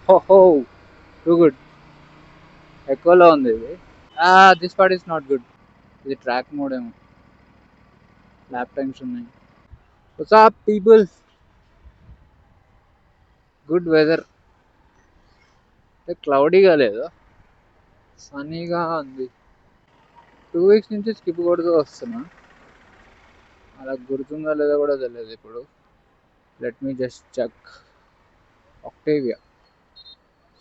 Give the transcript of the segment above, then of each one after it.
హో too good. ఎక్కువలో ఉంది ఇది. This part is not good. ఇది ట్రాక్ మోడ్ ఏమో. ల్యాప్ టైమ్స్ ఉన్నాయి. WhatsApp people. Good weather. క్లౌడీగా లేదు, సన్నీగా ఉంది. 2 వీక్స్ నుంచి స్కిప్ కొడుతూ వస్తున్నా. అలా గుర్తుందా లేదో కూడా తెలియదు ఇప్పుడు. Let me just check. Octavia.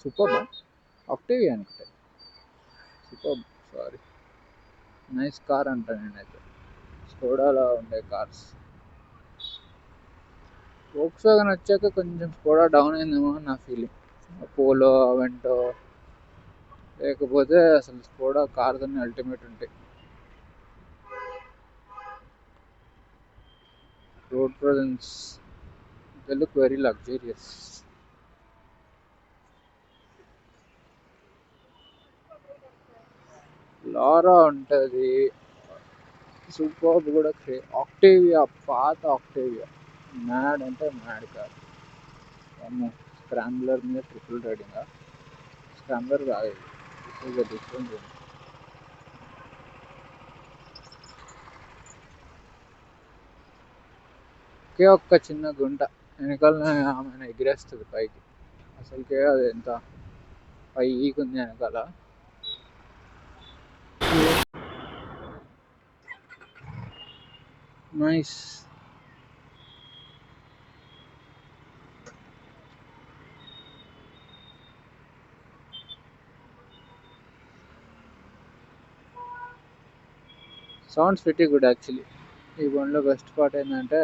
Super. Octavia అనుకుంటే సూపర్. సారీ, నైస్ కార్ అంట నేనైతే. స్కోడాలో ఉండే కార్స్. వోక్స్ వ్యాగన్ వచ్చాక కొంచెం స్కోడా డౌన్ అయిందేమో అని నా ఫీలింగ్. పోలో, అవెంటో, లేకపోతే అసలు స్కోడా కార్స్ అన్ని అల్టిమేట్ ఉంటాయి. Road presence, they look very luxurious. Laura ఉంటుంది. సూపర్ కూడా ఆక్టేవియా, పాత ఆక్టేవియా. మ్యాడ్ అంటే మ్యాడ్ కార్. అమ్మో, స్క్రాంబ్లర్ మీద ట్రిపుల్ రైడింగ్. స్క్రాంబ్లర్ కాదు, ఇది డిఫరెంట్. ఒకే ఒక్క చిన్న గుంట వెనకాల ఆమె ఎగిరేస్తుంది పైకి. అసలుకే అది ఎంత పైకి ఉంది వెనకాల. Nice. Sounds very good actually. ఈ బండిలో బెస్ట్ పార్ట్ ఏంటంటే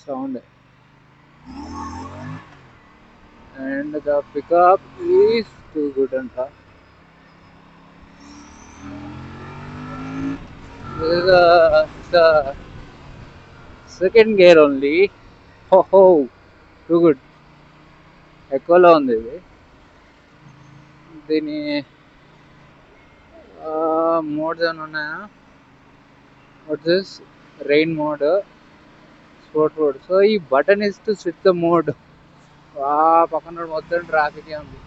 sound. And the pickup is too good అంట. This is the second gear only. హో టూ గుడ్. ఎక్కువలో ఉంది ఇది. దీని మోడ్స్ ఏమైనా ఉన్నాయా? What this? Rain mode, sport mode. So ఈ button is to switch the mode. పక్కన మొత్తం ట్రాఫిక్ ఉంది.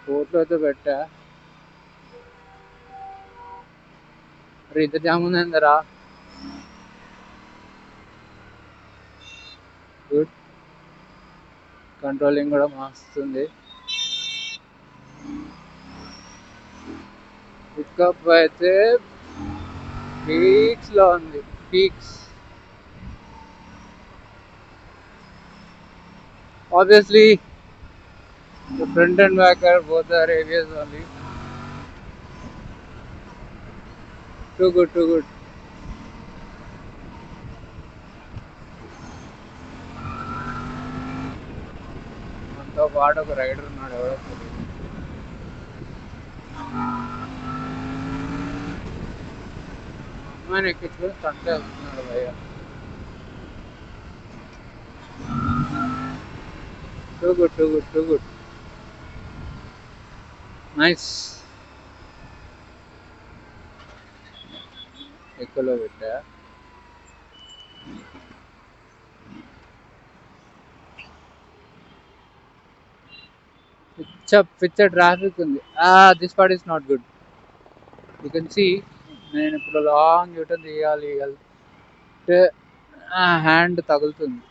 స్పోర్ట్లో అయితే పెట్టా. అరే ఇంత జామ్ ఉంది అందరా. గుడ్. కంట్రోలింగ్ కూడా మస్తుంది. పికప్ అయితే పీక్స్లో ఉంది. Peaks. Obviously, the front and back are both are ABS only. Too good, too good. మనతో పాటు ఒక రైడర్ ఉన్నాడు, ఎవరో తెలియదు. అమ్మాయిని ఎక్కించుకొని స్టంట్ వేస్తున్నాడు భయ్య. Too good, too good, too good. Nice. ఎక్కువలో పెట్టా. పిచ్చ ట్రాఫిక్ ఉంది. This part is not good. You can see నేను ఇప్పుడు లాంగ్ యూటర్న్ తీయాలి అంటే హ్యాండ్ తగులుతుంది.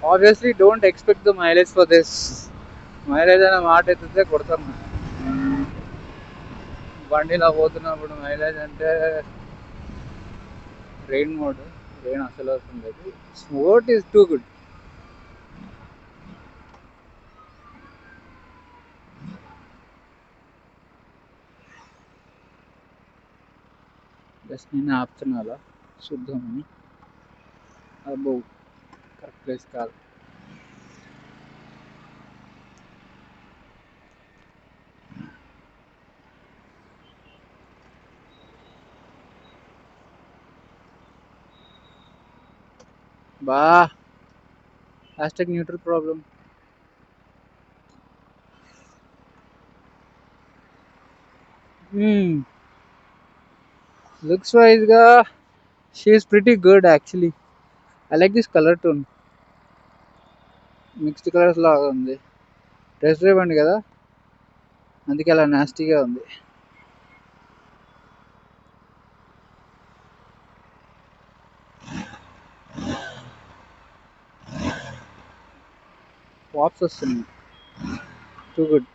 Obviously, don't expect the mileage for this. Mileage అనే మాట ఎత్తితే కొడతాను. బండిలో పోతున్నప్పుడు మైలేజ్ అంటే రెయిన్ మోడ్. రెయిన్ అసలు అవసరం లేదు. Sport is too good. Just నేను ఆపుతున్నా అలా చూద్దామని. అబ్బో, కరెక్ట్ ప్లేస్ కాదు. బా hashtag neutral problem. Hmm. Looks wise గా she is pretty good actually. I like this color tone. Mixed colours లాగా ఉంది. టెస్ట్ డ్రైవ్ అండి కదా, అందుకే అలా నాస్టీగా ఉంది. వాప్స్ వస్తుంది. Too good.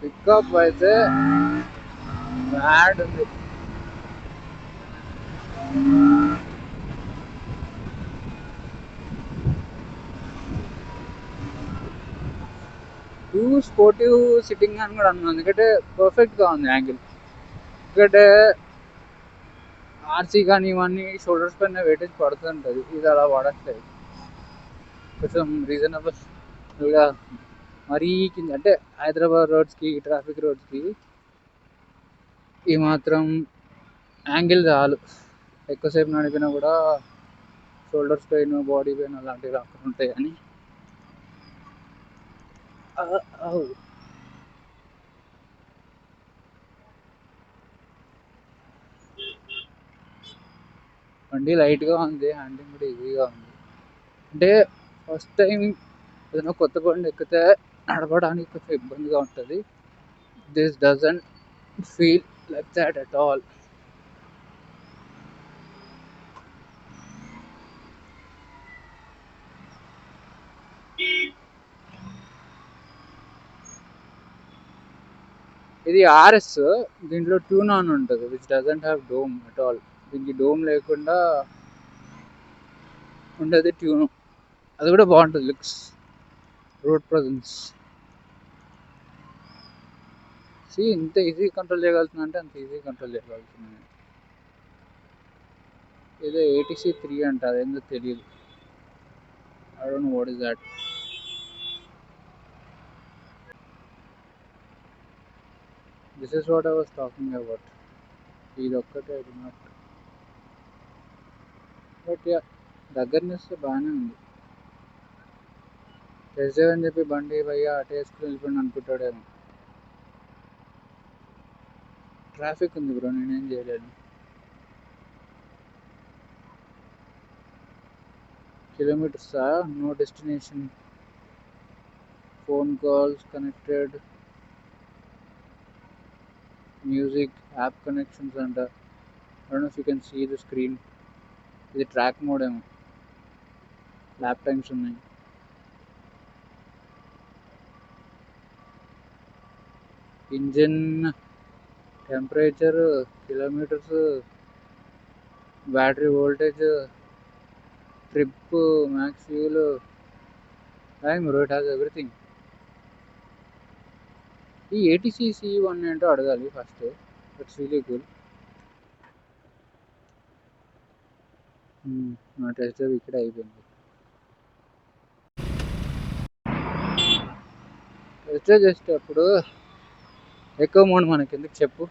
పికప్ అయితే బ్యాడ్ ఉంది. టూ స్పోర్టివ్ సిట్టింగ్ అని కూడా అన్నాను, ఎందుకంటే పర్ఫెక్ట్గా ఉంది యాంగిల్. ఎందుకంటే ఆర్సీ కానీ ఇవన్నీ షోల్డర్స్ పైన వెయిటేజ్ పడుతుంటుంది, ఇది అలా పడట్లేదు. కొంచెం రీజనబుల్గా మరీ కింద అంటే హైదరాబాద్ రోడ్స్కి ట్రాఫిక్ రోడ్స్కి ఈ మాత్రం యాంగిల్ చాలు. ఎక్కువసేపు నడిపినా కూడా షోల్డర్స్ పెయిన్, బాడీ పెయిన్ అలాంటివి రాకుండా ఉంటాయి. అని బండి లైట్గా ఉంది, హ్యాండింగ్ కూడా ఈజీగా ఉంది. అంటే ఫస్ట్ టైం ఏదైనా కొత్త బండి ఎక్కితే నడపడానికి కొంచెం ఇబ్బందిగా ఉంటుంది. This doesn't feel like that at all. ఇది ఆర్ఎస్, దీంట్లో ట్యూన్ ఆన్ ఉంటుంది, which doesn't have dome at all. దీనికి డోమ్ లేకుండా ఉండేది ట్యూన్, అది కూడా బాగుంటుంది. Looks, road presence. ఇంత ఈజీ కంట్రోల్ చేయగలుగుతున్నా అంటే అంత ఈజీ కంట్రోల్ చేయగలుగుతున్నాను. ఏదో ఏటీసీ 3 అంట, అదేందో తెలియదు. I don't know what is that. This is what I was talking about. ఇది ఒక్కటే నాట్, బట్ యా దగ్గరనేస్తే బాగానే ఉంది. టెస్ట్ డ్రైవ్ అని చెప్పి బండి భయ్యా అటు వేసుకుని వెళ్ళిపోయింది అనుకుంటాడేమో. ట్రాఫిక్ ఉంది బ్రో, నేనేం చేయలేను. కిలోమీటర్సా? No destination, phone calls connected, music, app connections అంట. I don't know if you can see the screen. ఇది ట్రాక్ మోడ్ ఏమో, ల్యాప్ టైమ్స్ ఉన్నాయి. Engine, temperature, kilometres, battery voltage, trip, max fuel, time, bro it has everything. ఈ ATC C1 ఏంటో అడగాలి first. It's really cool. నా test drive ఇక్కడ అయిపోయింది. Test drive చేసేటప్పుడు ఎక్కువ మోడ్ మనకి ఎందుకు చెప్పు,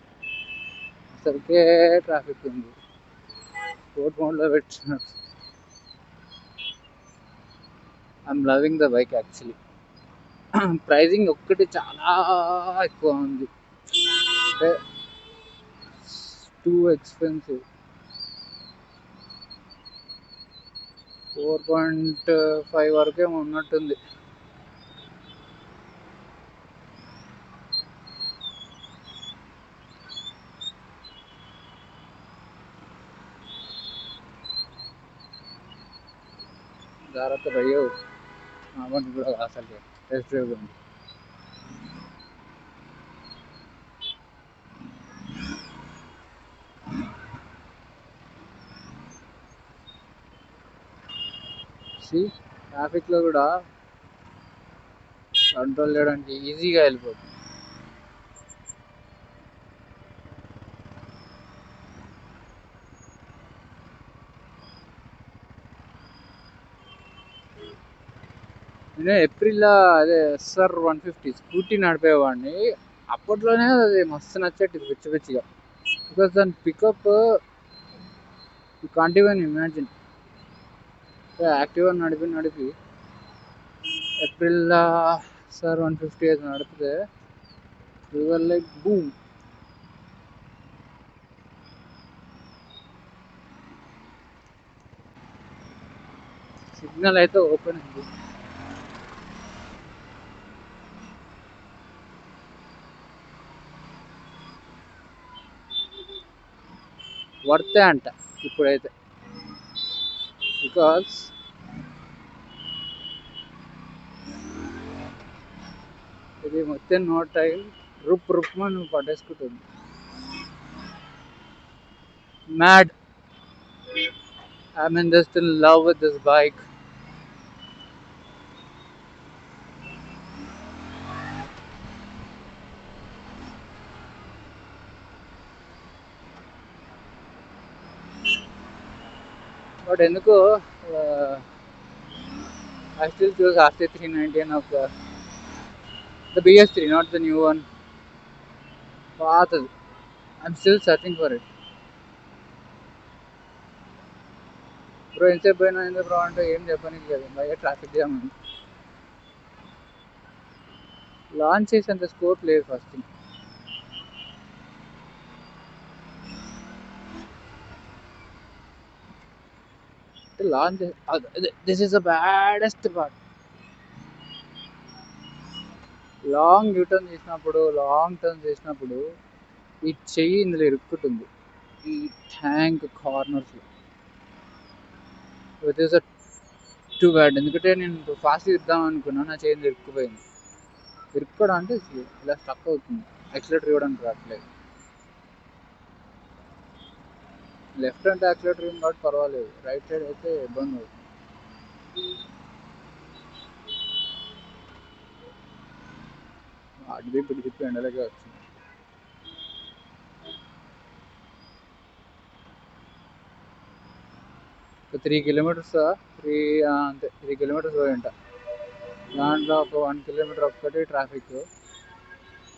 అసలుకే ట్రాఫిక్ ఉంది. స్పోర్ట్ మోడ్లో పెట్టినారు. I'm loving the bike actually. Pricing ఒక్కటి చాలా ఎక్కువ ఉంది, అంటే టూ ఎక్స్పెన్సివ్. 4.5 వరకేమో ఉన్నట్టుంది. జాగ్రత్త భయ్యో, అవన్నీ కూడా అసలు టెస్ట్ డ్రైవ్ ఉంది. ట్రాఫిక్లో కూడా కంట్రోల్ చేయడానికి ఈజీగా వెళ్ళిపోతుంది. నేను ఏప్రిల్లో అదే SR 150 స్కూటీ నడిపేవాడిని. అప్పట్లోనే అది మస్తు నచ్చేటిది పిచ్చి పిచ్చిగా. బికాస్ దాని pickup you can't even imagine. Activa నడిపి నడిపి ఏప్రిల్లో SR 150 అది నడిపితే యువర్ లైక్ బూమ్. సిగ్నల్ అయితే ఓపెన్ ఉంది. వర్తే అంట ఇప్పుడైతే. బికాస్ ఇది మొత్తం నోట్ అయ్యి రుప్ రుప్మని పట్టేసుకుంటుంది. Mad. I'm just in love with this bike. But ఎందుకో I still choose RC 390 of the BS3, not the new one. పాతది. I'm still searching for it. Bro ఎంతసేపు పోయినా ఎందుకు బ్రో అంటే ఏం చెప్పడానికి లేదు, బయట ట్రాఫిక్ జామ్ ఉంది. లాంచ్ చేసేంత స్కోప్ లేదు first thing. Launch this is the baddest part. Long U-turn చేసినప్పుడు, లాంగ్ టర్న్ చేసినప్పుడు ఈ చెయ్యి ఇందులో ఇరుక్కుంటుంది ఈ ట్యాంక్ కార్నర్స్లో. It is too bad. ఎందుకంటే నేను ఫాస్ట్ ఇద్దాం అనుకున్నా, నా చెయ్యి ఇరుక్కుపోయింది. ఇరుక్కోవడం అంటే ఇలా స్టక్ అవుతుంది, యాక్సిలేటర్ ఇవ్వడానికి రావట్లేదు. లెఫ్ట్ అంటే యాక్సిలేటర్ ఇవ్వడం కాబట్టి పర్వాలేదు, రైట్ సైడ్ అయితే ఇబ్బంది అవుతుంది. అటు తిప్పి ఇటు తిప్పి ఎండలకే వచ్చింది. ఒక 3 కిలోమీటర్స్ అంతే, 3 కిలోమీటర్స్ పోయి ఉంటా. దాంట్లో ఒక 1 కిలోమీటర్ ఒక్కటి ట్రాఫిక్,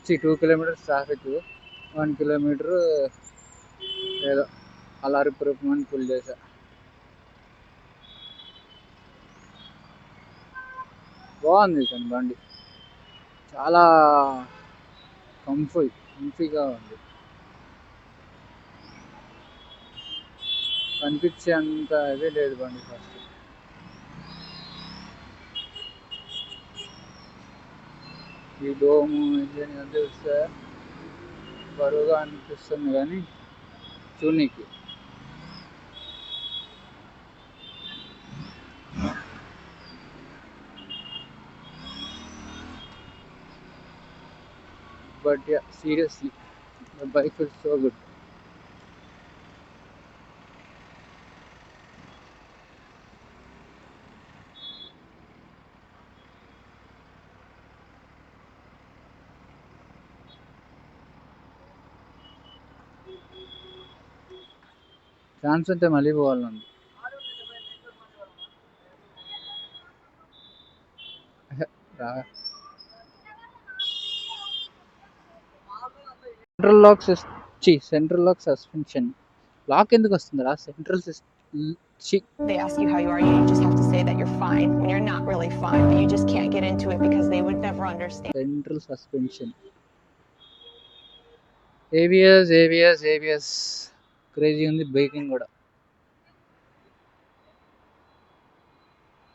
2 కిలోమీటర్స్ ట్రాఫిక్, 1 కిలోమీటర్ ఏదో అలా రిప్పుమని ఫుల్ చేసా. బాగుంది తన బండి, చాలా కంఫీగా ఉంది. కనిపించే అంత అదే లేదు బండి ఫస్ట్. ఈ డోము ఇంజన్ అంతా చూస్తే బరువుగా అనిపిస్తుంది కానీ చూడనీకి. But yeah, seriously, the bike is so good. Chance ఉంటే మళ్ళీ పోవాలండి. సెంట్రల్ లాక్ సస్పెన్షన్ లాక్ ఎందుకు వస్తుంది రా? Central They ask you how you are, you just have to say that you're fine when you're not really fine, but you just can't get into it because they would never understand. Central suspension. ABS crazy ఉంది. Breaking కూడా,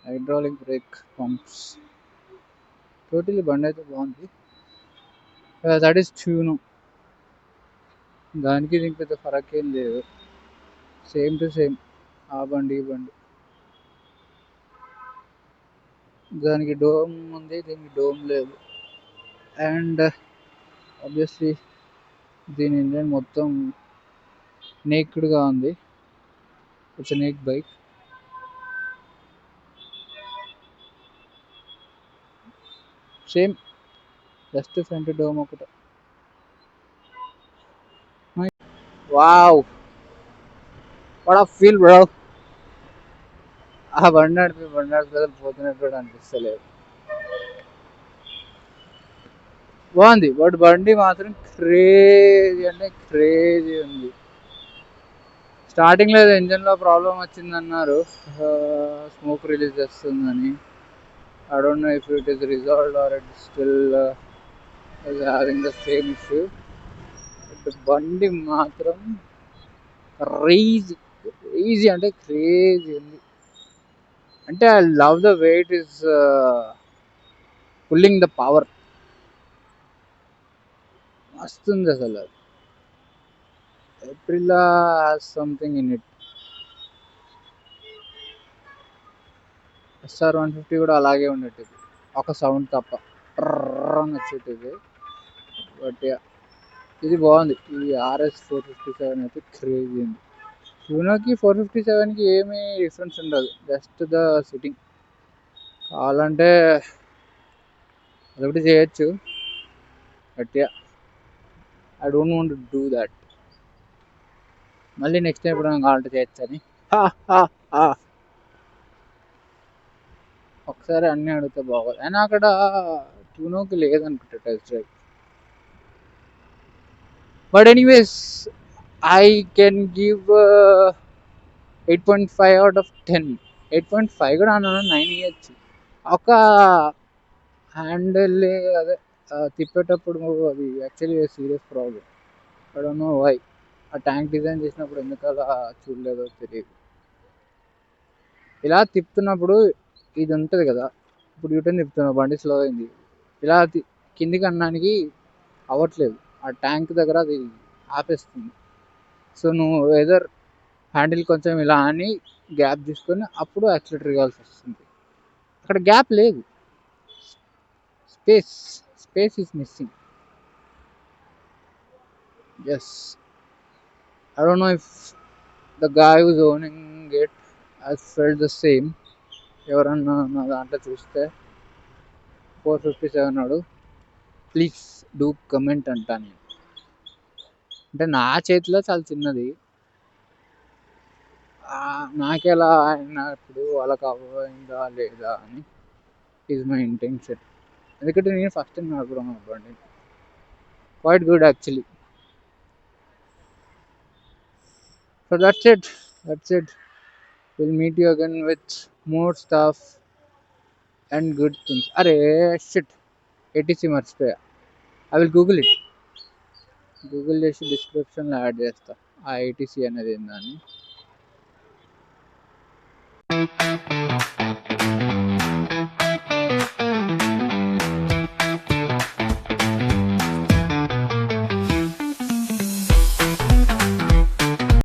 hydraulic break pumps, totally బండి అయితే బాగుంది. That is tune. దానికి దీనికి పెద్ద ఫరక్ ఏం లేదు, సేమ్ టు సేమ్. ఆ బండి ఈ బండి, దానికి డోమ్ ఉంది, దీనికి డోమ్ లేదు. అండ్ ఆబ్వియస్లీ దీని ఇంజన్ మొత్తం నేక్డ్గా ఉంది. It's naked bike. Same, just front dome ఒకటి. Wow, what a feel bro. ఆ బండి నడిపి పోతున్నట్టు కూడా అనిపిస్తలేదు. బాగుంది, బట్ బండి మాత్రం క్రేజీ అంటే క్రేజీ ఉంది. స్టార్టింగ్లో ఏదో ఇంజన్లో ప్రాబ్లం వచ్చిందన్నారు, స్మోక్ రిలీజ్ చేస్తుందని. I don't know if it is resolved or it still is having the same issue. But బండి మాత్రం క్రేజీ, క్రేజీ అంటే క్రేజీ ఉంది. అంటే I love the way it is pulling the power. మస్తుంది అసలు. Aprilia has something in it. SR150 కూడా అలాగే ఉండేటిది, ఒక సౌండ్ తప్ప అని వచ్చేటిది. బట్ ఇది బాగుంది. ఈ RS457 అయితే క్రేజీ ఉంది. యూనోకి 457కి ఏమీ డిఫరెన్స్ ఉండదు, జస్ట్ ద సిట్టింగ్. కావాలంటే అదొకటి చేయొచ్చు, but I don't want to do that. మళ్ళీ నెక్స్ట్ టైం ఎప్పుడైనా కావాలంటే చేయొచ్చు అని. ఒకసారి అన్నీ అడిగితే బాగోదు. అయినా అక్కడ ట్యూనోకి లేదనుకుంటా test drive. But anyways, I can give 8.5 out of 10. 8.5 కూడా అన్నాను, 9 ఇవ్వచ్చు. ఒక హ్యాండిల్ అదే తిప్పేటప్పుడు అది actually serious problem. I don't know why. ఆ ట్యాంక్ డిజైన్ చేసినప్పుడు ఎందుకు అలా చూడలేదో తెలియదు. ఇలా తిప్పుతున్నప్పుడు ఇది ఉంటుంది కదా, ఇప్పుడు యూటర్న్ తిప్పుతున్నా, బండి స్లో అయింది, ఇలా కిందికి అనడానికి అవ్వట్లేదు, ఆ ట్యాంక్ దగ్గర అది ఆపేస్తుంది. సో నువ్వు ఏదర్ హ్యాండిల్ కొంచెం ఇలా అని గ్యాప్ తీసుకొని అప్పుడు యాక్సిలేటర్ ఇవ్వాల్సి వస్తుంది. అక్కడ గ్యాప్ లేదు, space is missing. Yes, I don't know if the guy who's owning it has felt the same. ఎవరన్నా నా దాంట్లో చూస్తే 457 నాడు ప్లీజ్ డూ కమెంట్ అంటా. నేను అంటే నా చేతిలో చాలా చిన్నది, నాకెలా అయినప్పుడు వాళ్ళకి అవ్వయిందా లేదా అని ఈజ్ మై ఇంటెన్షన్. ఎందుకంటే నేను ఫస్ట్ టైం నడపడం అవ్వండి, quite good actually. So that's it. Will meet you again with more stuff and good things. అరే షిట్, ATC మర్చిపోయా. ఐ విల్ గూగుల్ చేసి డిస్క్రిప్షన్లో యాడ్ చేస్తా ఆ ATC అనేది ఏందని.